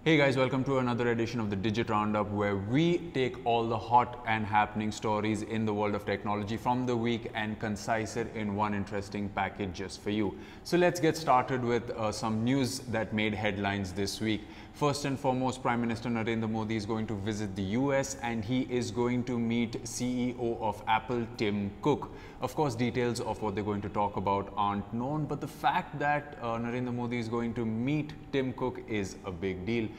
Hey guys, welcome to another edition of the Digit Roundup, where we take all the hot and happening stories in the world of technology from the week and concise it in one interesting package just for you. So let's get started with some news that made headlines this week. First and foremost, Prime Minister Narendra Modi is going to visit the US and he is going to meet CEO of Apple, Tim Cook. Of course, details of what they're going to talk about aren't known, but the fact that Narendra Modi is going to meet Tim Cook is a big deal.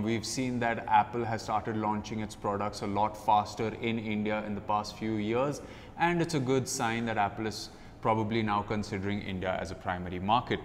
We've seen that Apple has started launching its products a lot faster in India in the past few years, and it's a good sign that Apple is probably now considering India as a primary market.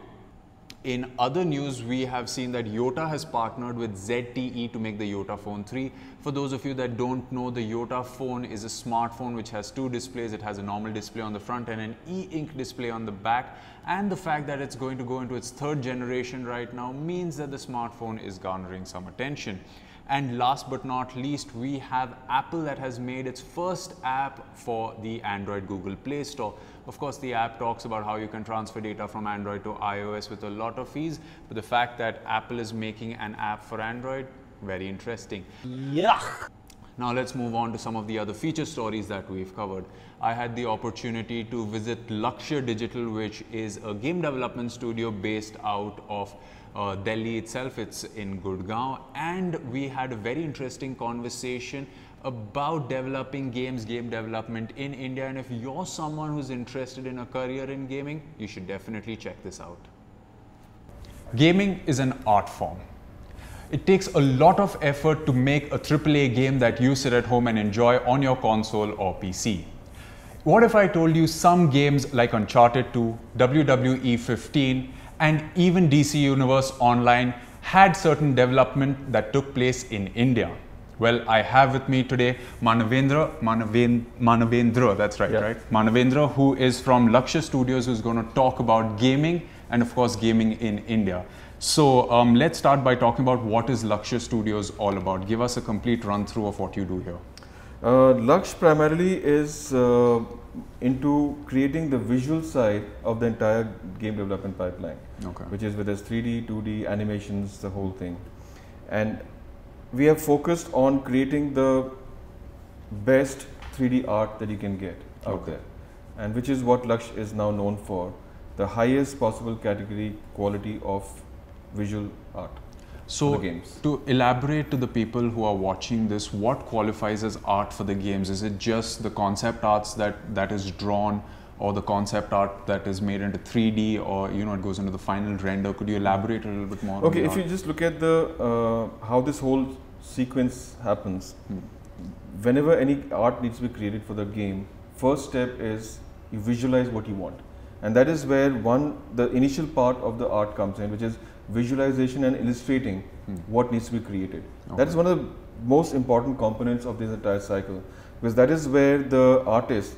In other news, we have seen that Yota has partnered with ZTE to make the Yota Phone 3. For those of you that don't know, the Yota phone is a smartphone which has two displays. It has a normal display on the front and an e-ink display on the back. And the fact that it's going to go into its third generation right now means that the smartphone is garnering some attention. And last but not least, we have Apple that has made its first app for the Android Google Play Store. Of course, the app talks about how you can transfer data from Android to iOS with a lot of ease, but the fact that Apple is making an app for Android, very interesting. Yuck! Now let's move on to some of the other feature stories that we've covered. I had the opportunity to visit Lakshya Digital, which is a game development studio based out of Delhi itself. It's in Gurgaon, and we had a very interesting conversation about developing games, game development in India. And if you're someone who's interested in a career in gaming, you should definitely check this out. Gaming is an art form. It takes a lot of effort to make a AAA game that you sit at home and enjoy on your console or PC. What if I told you some games like Uncharted 2, WWE 15, and even DC Universe Online had certain development that took place in India? Well, I have with me today Manavendra, that's right, yeah. Right? Manavendra, who is from Lakshya Studios, who's going to talk about gaming and of course gaming in India. So let's start by talking about what is Lakshya Studios all about. Give us a complete run through of what you do here. Lakshya primarily is into creating the visual side of the entire game development pipeline, which is whether it's 3D, 2D, animations, the whole thing. And we have focused on creating the best 3D art that you can get out there, and which is what Lakshya is now known for, the highest possible category quality of visual art. So, to elaborate to the people who are watching this, what qualifies as art for the games? Is it just the concept arts that is drawn, or the concept art that is made into 3D, or it goes into the final render? Could you elaborate a little bit more? Okay, if you just look at the how this whole sequence happens, whenever any art needs to be created for the game, first step is you visualize what you want, and that is where the initial part of the art comes in, which is visualization and illustrating what needs to be created. That is one of the most important components of this entire cycle, because that is where the artist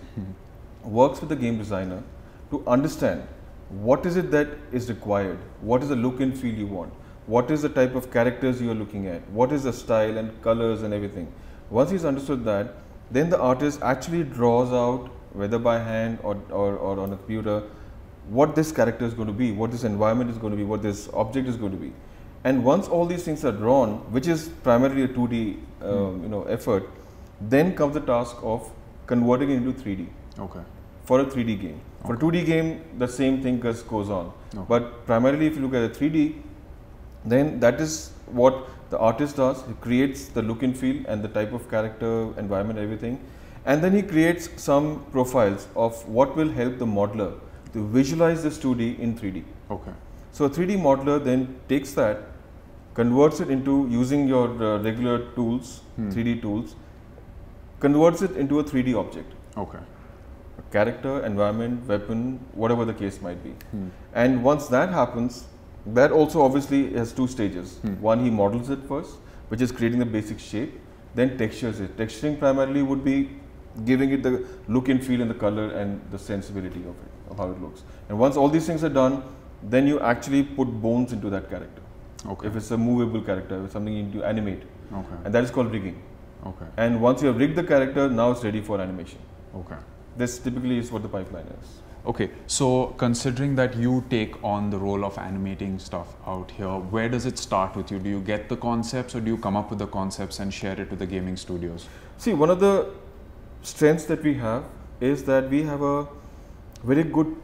works with the game designer to understand what is it that is required, what is the look and feel you want, what is the type of characters you are looking at, what is the style and colors and everything. Once he's understood that, then the artist actually draws out, whether by hand or on a computer, what this character is going to be, what this environment is going to be, what this object is going to be. And once all these things are drawn, which is primarily a 2D effort, then comes the task of converting it into 3D. For a 3D game. For a 2D game, the same thing goes on. But primarily if you look at a 3D, then that is what the artist does. He creates the look and feel and the type of character, environment, everything. And then he creates some profiles of what will help the modeler to visualize this 2D in 3D. So a 3D modeler then takes that, converts it into, using your regular tools, 3D tools, converts it into a 3D object. A character, environment, weapon, whatever the case might be. And once that happens, that also obviously has two stages. One, he models it first, which is creating the basic shape, then textures it. Texturing primarily would be giving it the look and feel and the color and the sensibility of it, of how it looks. And once all these things are done, then you actually put bones into that character. If it's a movable character, if it's something you need to animate. And that is called rigging. And once you have rigged the character, now it's ready for animation. This typically is what the pipeline is. Okay, so considering that you take on the role of animating stuff out here, where does it start with you? Do you get the concepts or do you come up with the concepts and share it with the gaming studios? See, one of the strengths that we have is that we have a very good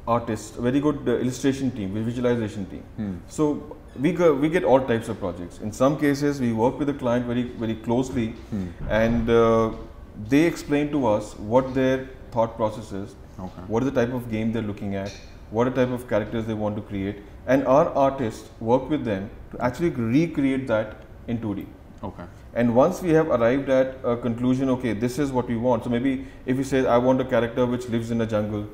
artist, a very good illustration team, visualization team. So we get all types of projects. In some cases, we work with the client very closely, and they explain to us what their thought process is, what is the type of game they're looking at, what are the type of characters they want to create, and our artists work with them to actually recreate that in 2D. Okay. And once we have arrived at a conclusion, okay, this is what we want. So maybe if you say, I want a character which lives in a jungle,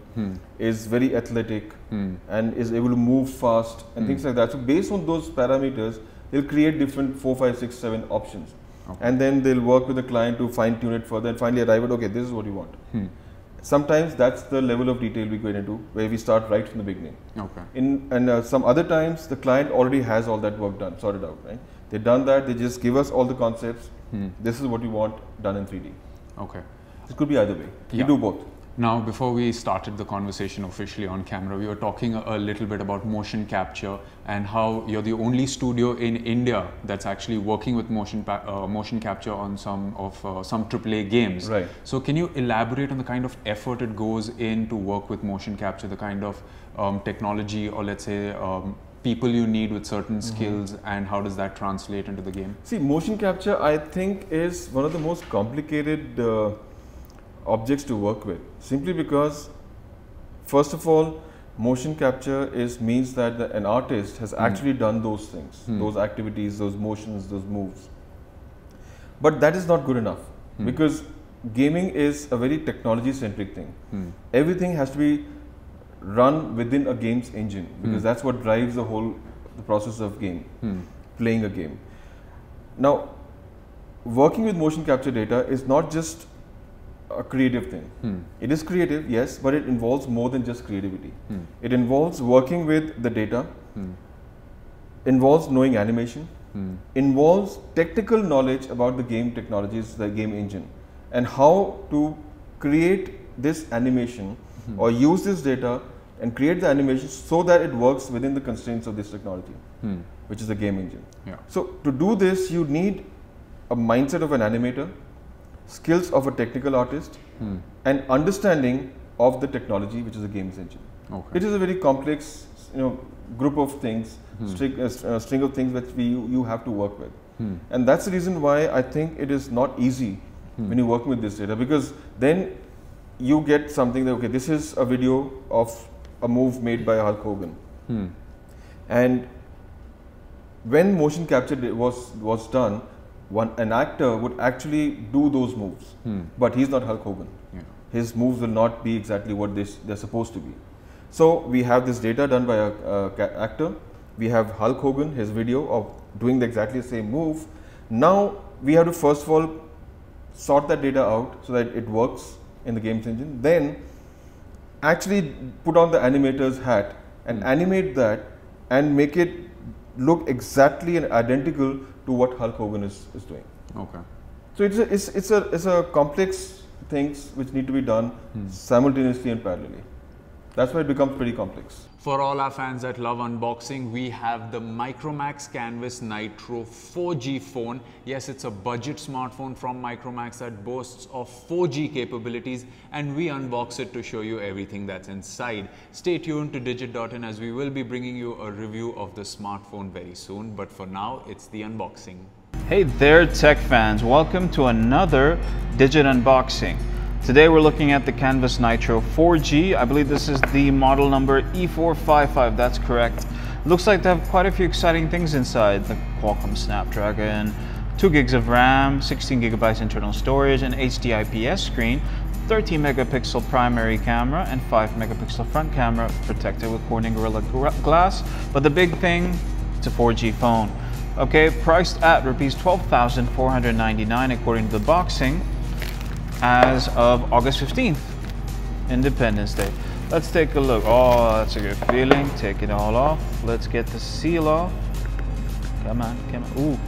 is very athletic, and is able to move fast, and things like that. So based on those parameters, they'll create different 4, 5, 6, 7 options. Okay. And then they'll work with the client to fine tune it further and finally arrive at, okay, this is what you want. Sometimes that's the level of detail we go into, where we start right from the beginning. Okay. And some other times, the client already has all that work done, sorted out, right? They've done that, they just give us all the concepts. This is what you want done in 3D. Okay. It could be either way. We do both. Now, before we started the conversation officially on camera, we were talking a little bit about motion capture and how you're the only studio in India that's actually working with motion capture on some AAA games. Right. So can you elaborate on the kind of effort it goes in to work with motion capture, the kind of technology or let's say people you need with certain skills, and how does that translate into the game? See, motion capture I think is one of the most complicated objects to work with, simply because first of all, motion capture means that an artist has actually done those things, those activities, those motions, those moves. But that is not good enough, because gaming is a very technology centric thing. Everything has to be run within a game's engine, because that's what drives the process of playing a game. Now, working with motion capture data is not just a creative thing. It is creative, yes, but it involves more than just creativity. It involves working with the data, involves knowing animation, involves technical knowledge about the game technologies, the game engine, and how to create this animation or use this data and create the animation so that it works within the constraints of this technology, which is the game engine. So to do this, you need a mindset of an animator, skills of a technical artist, and understanding of the technology, which is a games engine. It is a very complex, group of things, string of things that you have to work with, and that's the reason why I think it is not easy when you're working with this data, because then you get something that, okay, this is a video of a move made by Hulk Hogan, and when motion capture was done, an actor would actually do those moves, but he's not Hulk Hogan. His moves will not be exactly what they're supposed to be. So we have this data done by a actor. We have Hulk Hogan, his video of doing exactly the same move. Now we have to first of all sort that data out so that it works in the games engine. Then actually put on the animator's hat and animate that and make it look exactly and identical to what Hulk Hogan is doing. Okay. So it's a complex things which need to be done simultaneously and parallelly. That's why it becomes pretty complex. For all our fans that love unboxing, we have the Micromax Canvas Nitro 4G phone. Yes, it's a budget smartphone from Micromax that boasts of 4G capabilities, and we unbox it to show you everything that's inside. Stay tuned to Digit.in as we will be bringing you a review of the smartphone very soon. But for now, it's the unboxing. Hey there, tech fans. Welcome to another Digit unboxing. Today we're looking at the Canvas Nitro 4G. I believe this is the model number E455, that's correct. Looks like they have quite a few exciting things inside. The Qualcomm Snapdragon, 2 gigs of RAM, 16 gigabytes internal storage, an HD IPS screen, 13 megapixel primary camera, and 5 megapixel front camera protected with Corning Gorilla Glass. But the big thing, it's a 4G phone. Okay, priced at Rs 12,499 according to the boxing, as of August 15th, Independence Day. Let's take a look. Oh, that's a good feeling. Take it all off. Let's get the seal off. Come on, come on. Ooh.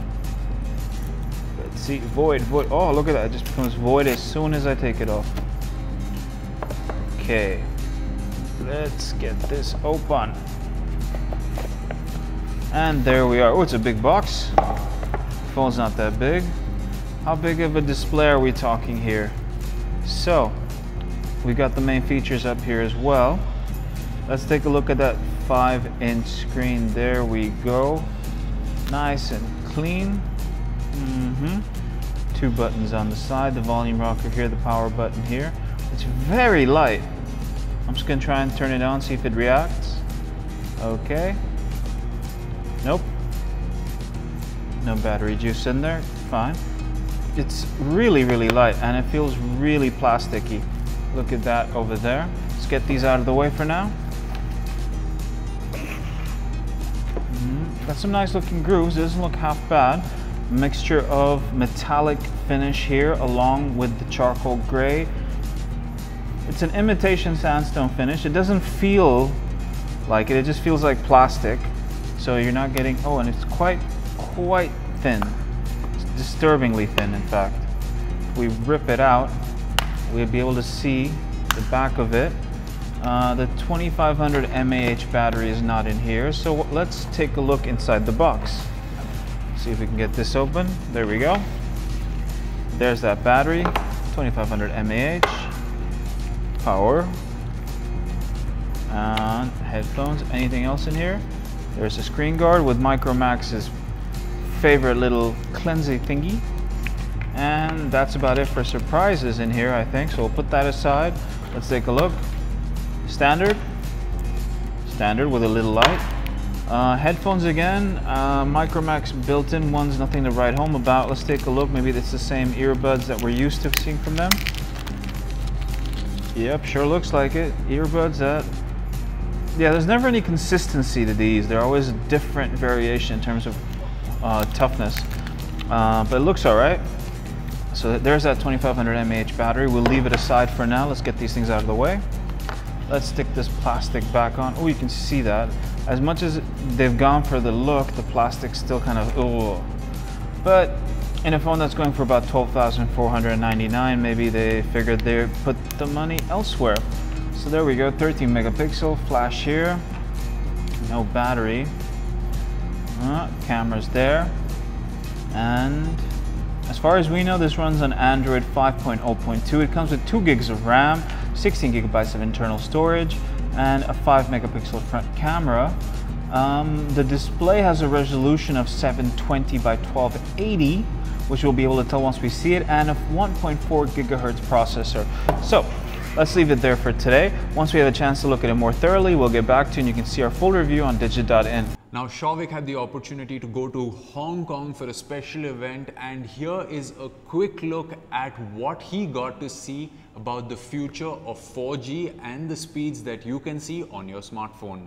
Let's see. Void. Oh, look at that. It just becomes void as soon as I take it off. Okay. Let's get this open. And there we are. Oh, it's a big box. Phone's not that big. How big of a display are we talking here? So, we got the main features up here as well. Let's take a look at that 5-inch screen. There we go. Nice and clean. 2 buttons on the side, the volume rocker here, the power button here. It's very light. I'm just gonna try and turn it on, see if it reacts. Okay. Nope. No battery juice in there. Fine. It's really, really light, and it feels really plasticky. Look at that over there. Let's get these out of the way for now. Got some nice looking grooves. It doesn't look half bad. Mixture of metallic finish here along with the charcoal gray. It's an imitation sandstone finish. It doesn't feel like it. It just feels like plastic. So you're not getting, oh, and it's quite thin. It's disturbingly thin, in fact. If we rip it out, we'll be able to see the back of it. The 2500 mAh battery is not in here, so let's take a look inside the box. See if we can get this open. There we go. There's that battery, 2500 mAh, power, and headphones. Anything else in here? There's a screen guard with Micromax's favorite little cleansing thingy. And that's about it for surprises in here, I think. So we'll put that aside. Let's take a look. Standard with a little light. Headphones again, Micromax built-in ones, nothing to write home about. Let's take a look. Maybe it's the same earbuds that we're used to seeing from them. Yep, sure looks like it. Earbuds that, yeah, there's never any consistency to these. They're always a different variation in terms of toughness, but it looks all right. So there's that 2500 mAh battery. We'll leave it aside for now. Let's get these things out of the way. Let's stick this plastic back on. Oh, you can see that. As much as they've gone for the look, the plastic's still kind of, oh. But in a phone that's going for about $12,499, maybe they figured they'd put the money elsewhere. So there we go, 13 megapixel flash here. No battery. Camera's there. And as far as we know, this runs on Android 5.0.2. It comes with 2 gigs of RAM, 16 gigabytes of internal storage, and a 5 megapixel front camera. The display has a resolution of 720 by 1280, which we'll be able to tell once we see it, and a 1.4 gigahertz processor. So let's leave it there for today. Once we have a chance to look at it more thoroughly, we'll get back to you and you can see our full review on digit.in. Now, Shavik had the opportunity to go to Hong Kong for a special event, and here is a quick look at what he got to see about the future of 4G and the speeds that you can see on your smartphone.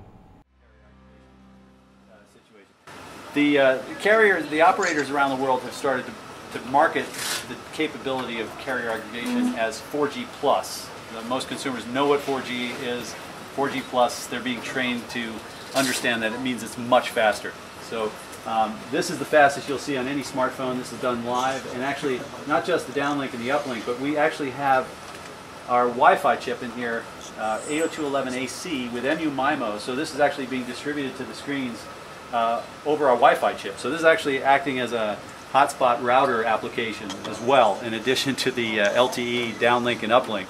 The carriers, the operators around the world have started to market the capability of carrier aggregation as 4G plus. Most consumers know what 4G is. 4G plus, they're being trained to understand that it means it's much faster. So this is the fastest you'll see on any smartphone. This is done live, and actually not just the downlink and the uplink, but we actually have our Wi-Fi chip in here, 802.11ac with MU-MIMO. So this is actually being distributed to the screens over our Wi-Fi chip. So this is actually acting as a hotspot router application as well, in addition to the LTE downlink and uplink.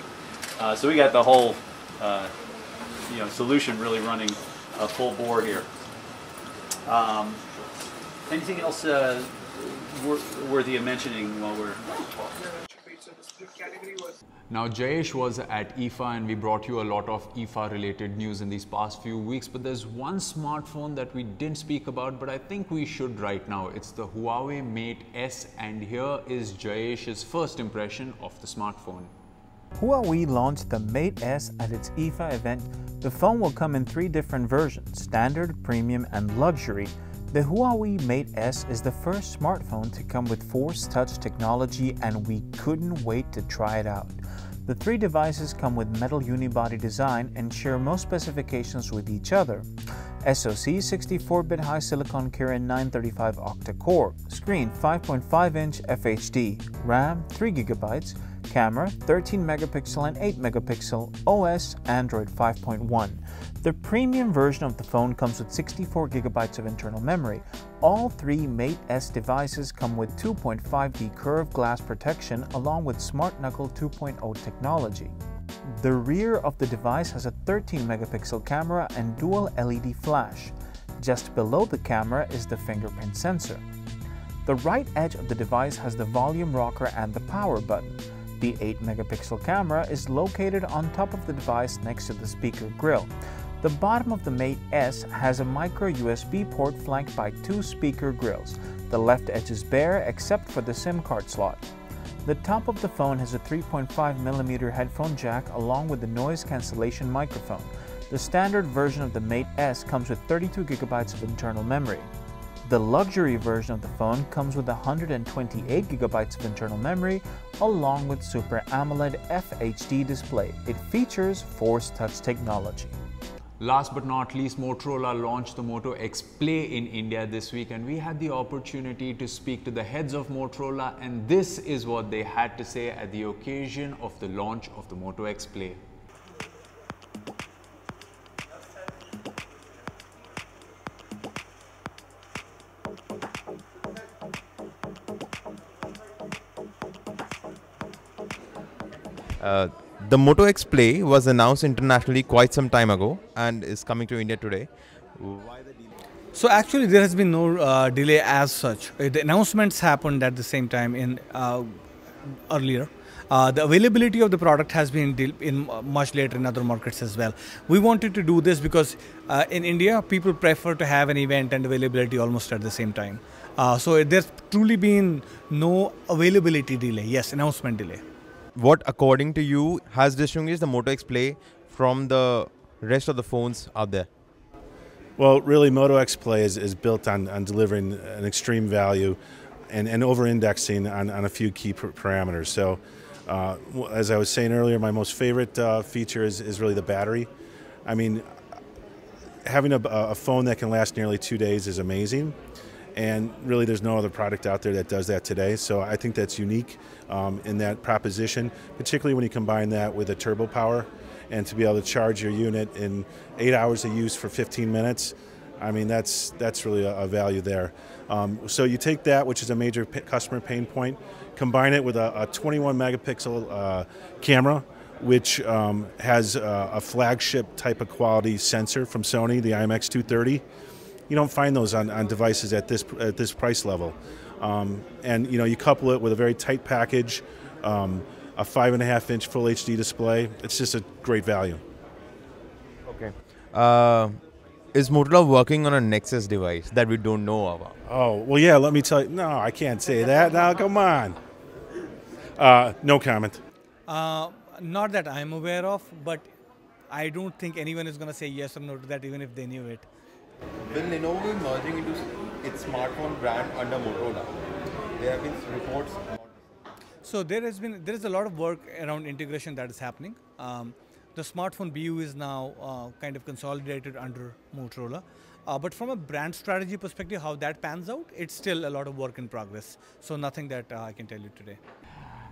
So we got the whole solution really running full bore here. Anything else worthy of mentioning while we're... Now, Jayesh was at IFA and we brought you a lot of IFA related news in these past few weeks, but there's one smartphone that we didn't speak about, but I think we should right now. It's the Huawei Mate S, and here is Jayesh's first impression of the smartphone. Huawei launched the Mate S at its IFA event. The phone will come in 3 different versions: standard, premium, and luxury. The Huawei Mate S is the first smartphone to come with Force Touch technology, and we couldn't wait to try it out. The 3 devices come with metal unibody design and share most specifications with each other. SoC 64-bit high silicon Kirin 935 octa-core, screen 5.5-inch FHD, RAM 3 GB, Camera, 13 megapixel and 8 megapixel, OS, Android 5.1. The premium version of the phone comes with 64 gigabytes of internal memory. All three Mate S devices come with 2.5D curved glass protection along with Smart Knuckle 2.0 technology. The rear of the device has a 13 megapixel camera and dual LED flash. Just below the camera is the fingerprint sensor. The right edge of the device has the volume rocker and the power button. The 8 megapixel camera is located on top of the device next to the speaker grille. The bottom of the Mate S has a micro USB port flanked by two speaker grills. The left edge is bare except for the SIM card slot. The top of the phone has a 3.5mm headphone jack along with the noise cancellation microphone. The standard version of the Mate S comes with 32 gigabytes of internal memory. The luxury version of the phone comes with 128 gigabytes of internal memory along with Super AMOLED FHD display. It features Force Touch technology. Last but not least, Motorola launched the Moto X Play in India this week, and we had the opportunity to speak to the heads of Motorola, and this is what they had to say at the occasion of the launch of the Moto X Play. The Moto X Play was announced internationally quite some time ago and is coming to India today. Why the delay? So actually there has been no delay as such. The announcements happened at the same time in earlier. The availability of the product has been much later in other markets as well. We wanted to do this because in India people prefer to have an event and availability almost at the same time. So there's truly been no availability delay. Yes, announcement delay. What, according to you, has distinguished the Moto X Play from the rest of the phones out there? Well, really, Moto X Play is built on delivering an extreme value and over-indexing on a few key parameters. So, as I was saying earlier, my most favorite feature is really the battery. I mean, having a phone that can last nearly 2 days is amazing. And really, there's no other product out there that does that today. So I think that's unique in that proposition, particularly when you combine that with a turbo power and to be able to charge your unit in 8 hours of use for 15 minutes. I mean, that's really a value there. So you take that, which is a major customer pain point, combine it with a 21 megapixel camera, which has a flagship type of quality sensor from Sony, the IMX230. You don't find those on devices at this price level, and you couple it with a very tight package, a 5.5-inch Full HD display. It's just a great value. Okay. Is Motorola working on a Nexus device that we don't know about? Oh well, yeah. Let me tell you. No, I can't say that. Now, come on. No comment. Not that I'm aware of, but I don't think anyone is going to say yes or no to that, even if they knew it. Will Lenovo be merging into its smartphone brand under Motorola? There have been reports. So there is a lot of work around integration that is happening. The smartphone BU is now kind of consolidated under Motorola. But from a brand strategy perspective, how that pans out, it's still a lot of work in progress. So nothing that I can tell you today.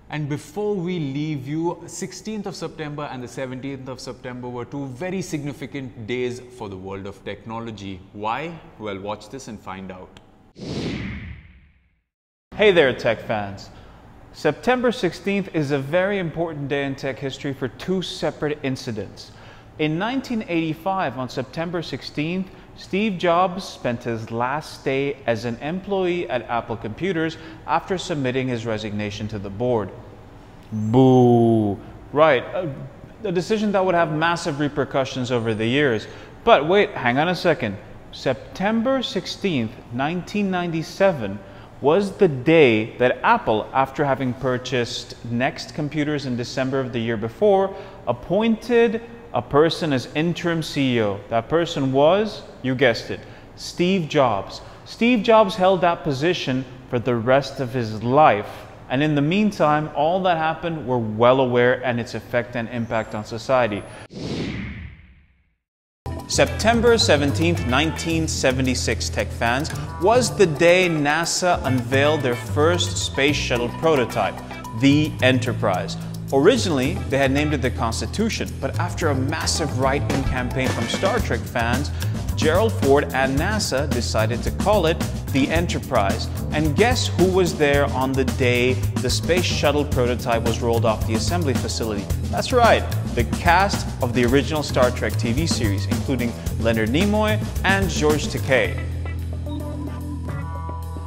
And before we leave you, 16th of September and the 17th of September were two very significant days for the world of technology. Why? Well, watch this and find out. Hey there, tech fans. September 16th is a very important day in tech history for two separate incidents. In 1985, on September 16th, Steve Jobs spent his last day as an employee at Apple Computers after submitting his resignation to the board. Boo! Right, a decision that would have massive repercussions over the years. But wait, hang on a second. September 16th, 1997 was the day that Apple, after having purchased Next Computers in December of the year before, appointed a person as interim CEO. That person was, you guessed it, Steve Jobs. Steve Jobs held that position for the rest of his life. And in the meantime, all that happened, we're well aware, and its effect and impact on society. September 17th, 1976, tech fans, was the day NASA unveiled their first space shuttle prototype. the Enterprise. Originally, they had named it the Constitution, but after a massive write-in campaign from Star Trek fans, Gerald Ford and NASA decided to call it the Enterprise. And guess who was there on the day the space shuttle prototype was rolled off the assembly facility? That's right, the cast of the original Star Trek TV series, including Leonard Nimoy and George Takei.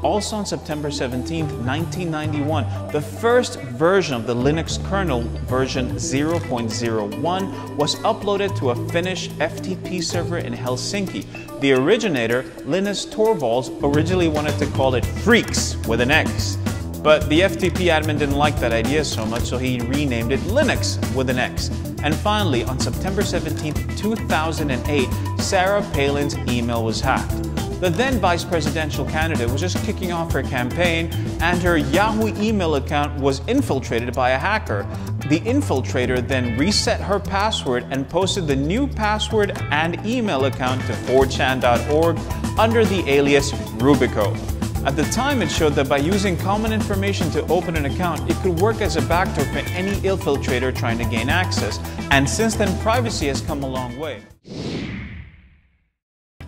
Also on September 17, 1991, the first version of the Linux kernel, version 0.01, was uploaded to a Finnish FTP server in Helsinki. The originator, Linus Torvalds, originally wanted to call it Freaks with an X. But the FTP admin didn't like that idea so much, so he renamed it Linux with an X. And finally, on September 17, 2008, Sarah Palin's email was hacked. The then vice presidential candidate was just kicking off her campaign, and her Yahoo email account was infiltrated by a hacker. The infiltrator then reset her password and posted the new password and email account to 4chan.org under the alias Rubico. At the time, it showed that by using common information to open an account, it could work as a backdoor for any infiltrator trying to gain access. And since then, privacy has come a long way.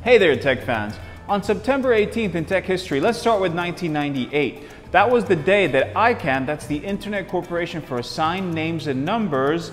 Hey there, tech fans. On September 18th in tech history, let's start with 1998. That was the day that ICANN, that's the Internet Corporation for Assigned Names and Numbers,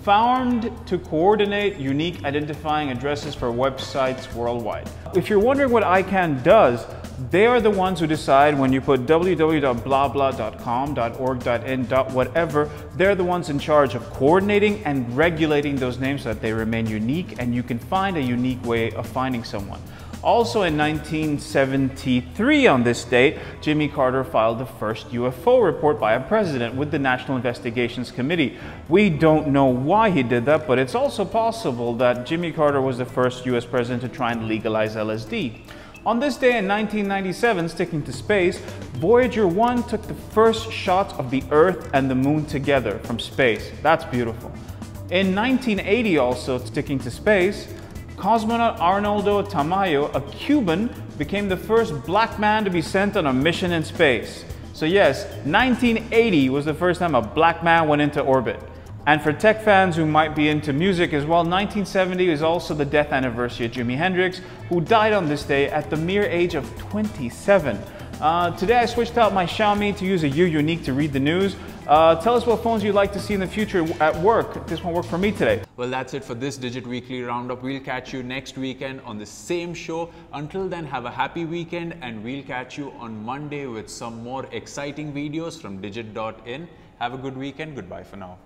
found to coordinate unique identifying addresses for websites worldwide. If you're wondering what ICANN does, they are the ones who decide when you put www.blahblah.com, .org.in, .whatever, they're the ones in charge of coordinating and regulating those names so that they remain unique and you can find a unique way of finding someone. Also in 1973 on this date, Jimmy Carter filed the first UFO report by a president with the National Investigations Committee. We don't know why he did that, but it's also possible that Jimmy Carter was the first US president to try and legalize LSD. On this day in 1997, sticking to space, Voyager 1 took the first shots of the Earth and the Moon together from space. That's beautiful. In 1980 also, sticking to space, cosmonaut Arnoldo Tamayo, a Cuban, became the first black man to be sent on a mission in space. So yes, 1980 was the first time a black man went into orbit. And for tech fans who might be into music as well, 1970 is also the death anniversary of Jimi Hendrix, who died on this day at the mere age of 27. Today I switched out my Xiaomi to use a U Unique to read the news. Tell us what phones you'd like to see in the future at work. This won't work for me today. Well, that's it for this Digit Weekly Roundup. We'll catch you next weekend on the same show. Until then, have a happy weekend and we'll catch you on Monday with some more exciting videos from digit.in. Have a good weekend. Goodbye for now.